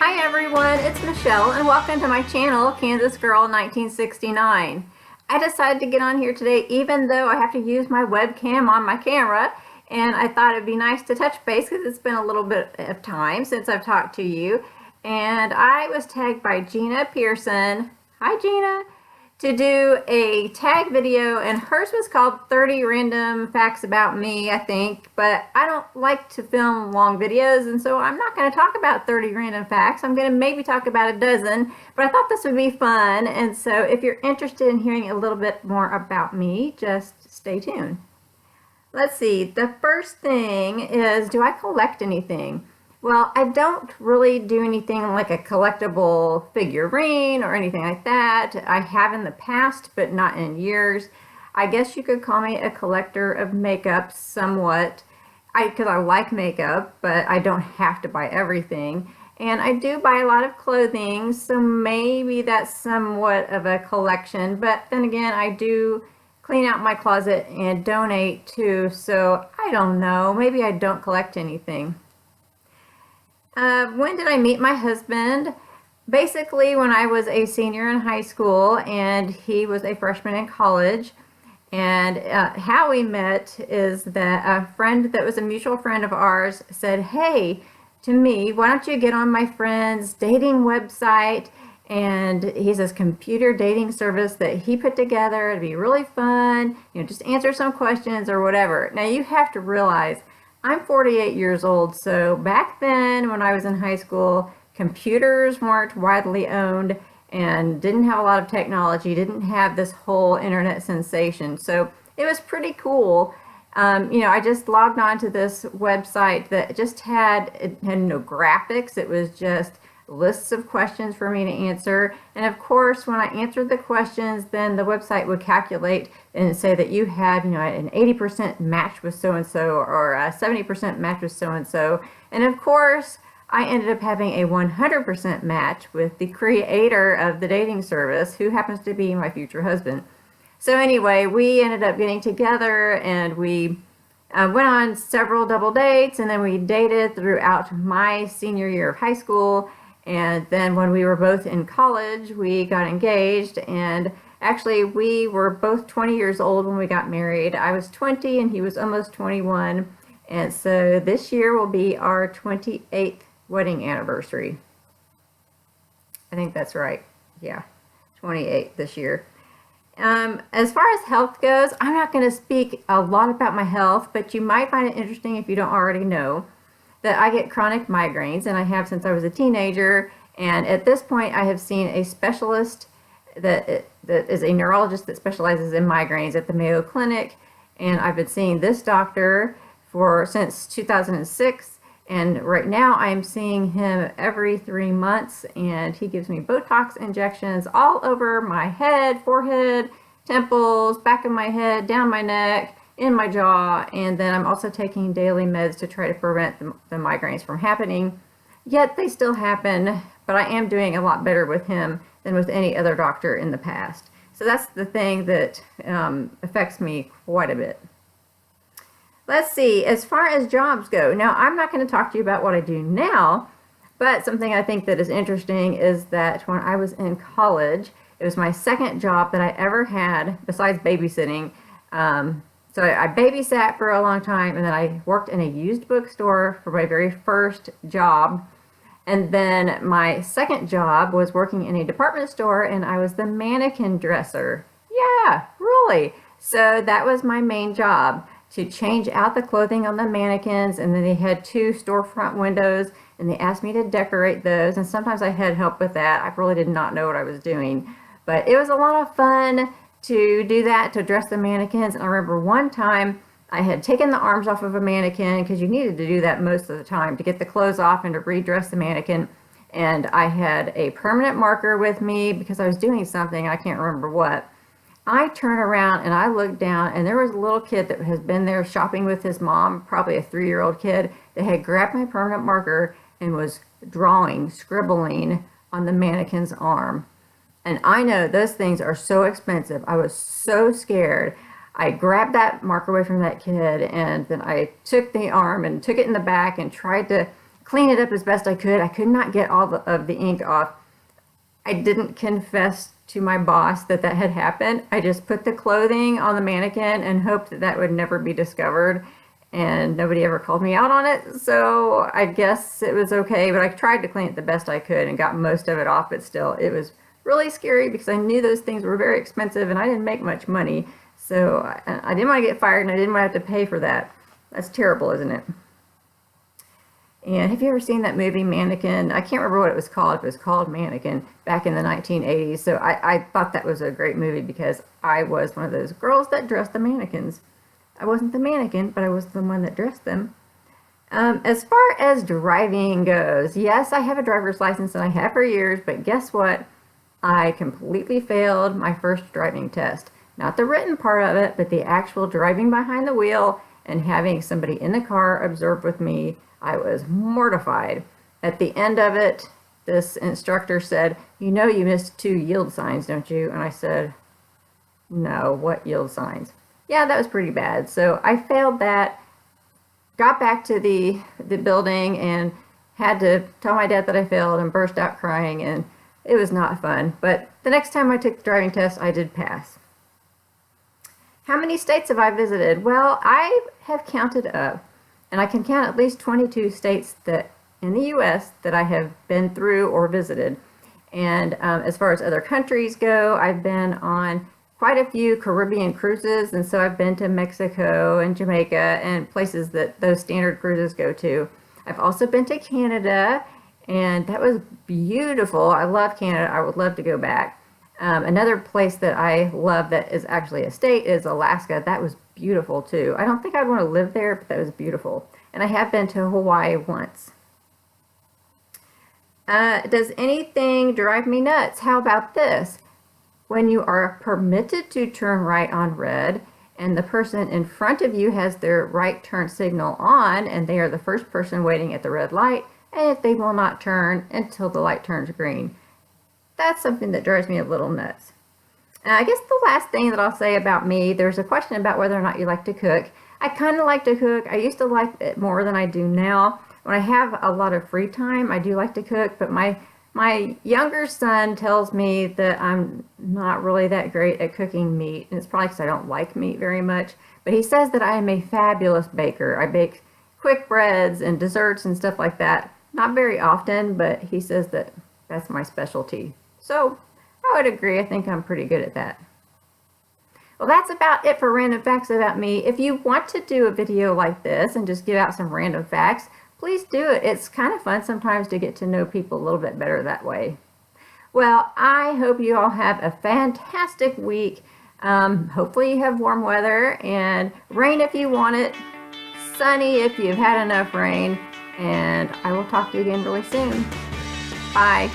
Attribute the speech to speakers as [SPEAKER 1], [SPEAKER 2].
[SPEAKER 1] Hi everyone, it's Michelle and welcome to my channel, Kansas Girl 1969. I decided to get on here today even though I have to use my webcam on my camera, and I thought it'd be nice to touch base because it's been a little bit of time since I've talked to you. And I was tagged by Gina Pearson, hi Gina, to do a tag video, and hers was called 30 Random Facts About Me, I think, but I don't like to film long videos, and so I'm not going to talk about 30 random facts. I'm going to maybe talk about a dozen, but I thought this would be fun, and so if you're interested in hearing a little bit more about me, just stay tuned. Let's see, the first thing is, do I collect anything? Well, I don't really do anything like a collectible figurine or anything like that. I have in the past, but not in years. I guess you could call me a collector of makeup somewhat, because I like makeup, but I don't have to buy everything. And I do buy a lot of clothing, so maybe that's somewhat of a collection. But then again, I do clean out my closet and donate too, so I don't know. Maybe I don't collect anything. When did I meet my husband? Basically when I was a senior in high school and he was a freshman in college. And how we met is that a friend that was a mutual friend of ours said, hey, to me, why don't you get on my friend's dating website? And he says computer dating service that he put together. It'd be really fun, you know, just answer some questions or whatever. Now you have to realize I'm 48 years old, so back then when I was in high school, computers weren't widely owned and didn't have a lot of technology, didn't have this whole internet sensation. So it was pretty cool. You know, I just logged on to this website that just it had no graphics. It was just lists of questions for me to answer, and of course when I answered the questions, then the website would calculate and say that you had, you know, an 80% match with so-and-so or a 70% match with so-and-so, and of course I ended up having a 100% match with the creator of the dating service, who happens to be my future husband. So anyway, we ended up getting together and we went on several double dates, and then we dated throughout my senior year of high school. And then when we were both in college, we got engaged, and actually we were both 20 years old when we got married. I was 20 and he was almost 21. And so this year will be our 28th wedding anniversary. I think that's right. Yeah, 28 this year. As far as health goes, I'm not going to speak a lot about my health, but you might find it interesting if you don't already know that I get chronic migraines, and I have since I was a teenager. And at this point I have seen a specialist that is a neurologist that specializes in migraines at the Mayo Clinic, and I've been seeing this doctor since 2006, and right now I'm seeing him every 3 months, and he gives me Botox injections all over my head, forehead, temples, back of my head, down my neck, in my jaw, and then I'm also taking daily meds to try to prevent the migraines from happening. Yet they still happen, but I am doing a lot better with him than with any other doctor in the past. So that's the thing that affects me quite a bit. Let's see, as far as jobs go, now I'm not going to talk to you about what I do now, but something I think that is interesting is that when I was in college, it was my second job that I ever had besides babysitting. So I babysat for a long time, and then I worked in a used bookstore for my very first job. And then my second job was working in a department store, and I was the mannequin dresser. Yeah, really. So that was my main job, to change out the clothing on the mannequins, and then they had 2 storefront windows, and they asked me to decorate those, and sometimes I had help with that. I really did not know what I was doing, but it was a lot of fun to do that, to dress the mannequins. And I remember one time I had taken the arms off of a mannequin, because you needed to do that most of the time to get the clothes off and to redress the mannequin, and I had a permanent marker with me because I was doing something, I can't remember what. I turned around and I looked down, and there was a little kid that has been there shopping with his mom, probably a 3-year-old kid, that had grabbed my permanent marker and was scribbling on the mannequin's arm. And I know those things are so expensive. I was so scared. I grabbed that marker away from that kid, and then I took the arm and took it in the back and tried to clean it up as best I could. I could not get all of the ink off. I didn't confess to my boss that had happened. I just put the clothing on the mannequin and hoped that would never be discovered, and nobody ever called me out on it, so I guess it was okay. But I tried to clean it the best I could and got most of it off, but still, it was really scary because I knew those things were very expensive and I didn't make much money, so I didn't want to get fired and I didn't want to have to pay for that. That's terrible, isn't it? And have you ever seen that movie Mannequin? I can't remember what it was called. It was called Mannequin back in the 1980s. So I thought that was a great movie because I was one of those girls that dressed the mannequins. I wasn't the mannequin, but I was the one that dressed them. As far as driving goes, yes, I have a driver's license and I have for years, but guess what? I completely failed my first driving test. Not the written part of it, but the actual driving behind the wheel and having somebody in the car observe with me. I was mortified. At the end of it, this instructor said, "You know you missed 2 yield signs, don't you?" And I said, "No, what yield signs?" Yeah, that was pretty bad. So I failed that, got back to the building and had to tell my dad that I failed and burst out crying, and it was not fun. But the next time I took the driving test, I did pass. How many states have I visited? Well, I have counted up, and I can count at least 22 states that in the U.S. that I have been through or visited. And as far as other countries go, I've been on quite a few Caribbean cruises, and so I've been to Mexico and Jamaica and places that those standard cruises go to. I've also been to Canada, and that was beautiful. I love Canada. I would love to go back. Another place that I love that is actually a state is Alaska. That was beautiful too. I don't think I'd want to live there, but that was beautiful. And I have been to Hawaii once. Does anything drive me nuts? How about this? When you are permitted to turn right on red and the person in front of you has their right turn signal on and they are the first person waiting at the red light, and if they will not turn until the light turns green. That's something that drives me a little nuts. I guess the last thing that I'll say about me, there's a question about whether or not you like to cook. I kind of like to cook. I used to like it more than I do now. When I have a lot of free time, I do like to cook, but my younger son tells me that I'm not really that great at cooking meat, and it's probably because I don't like meat very much, but he says that I am a fabulous baker. I bake quick breads and desserts and stuff like that. Not very often, but he says that that's my specialty. So I would agree. I think I'm pretty good at that. Well, that's about it for random facts about me. If you want to do a video like this and just give out some random facts, please do it. It's kind of fun sometimes to get to know people a little bit better that way. Well, I hope you all have a fantastic week. Hopefully you have warm weather and rain if you want it, sunny if you've had enough rain, and I will talk to you again really soon. Bye.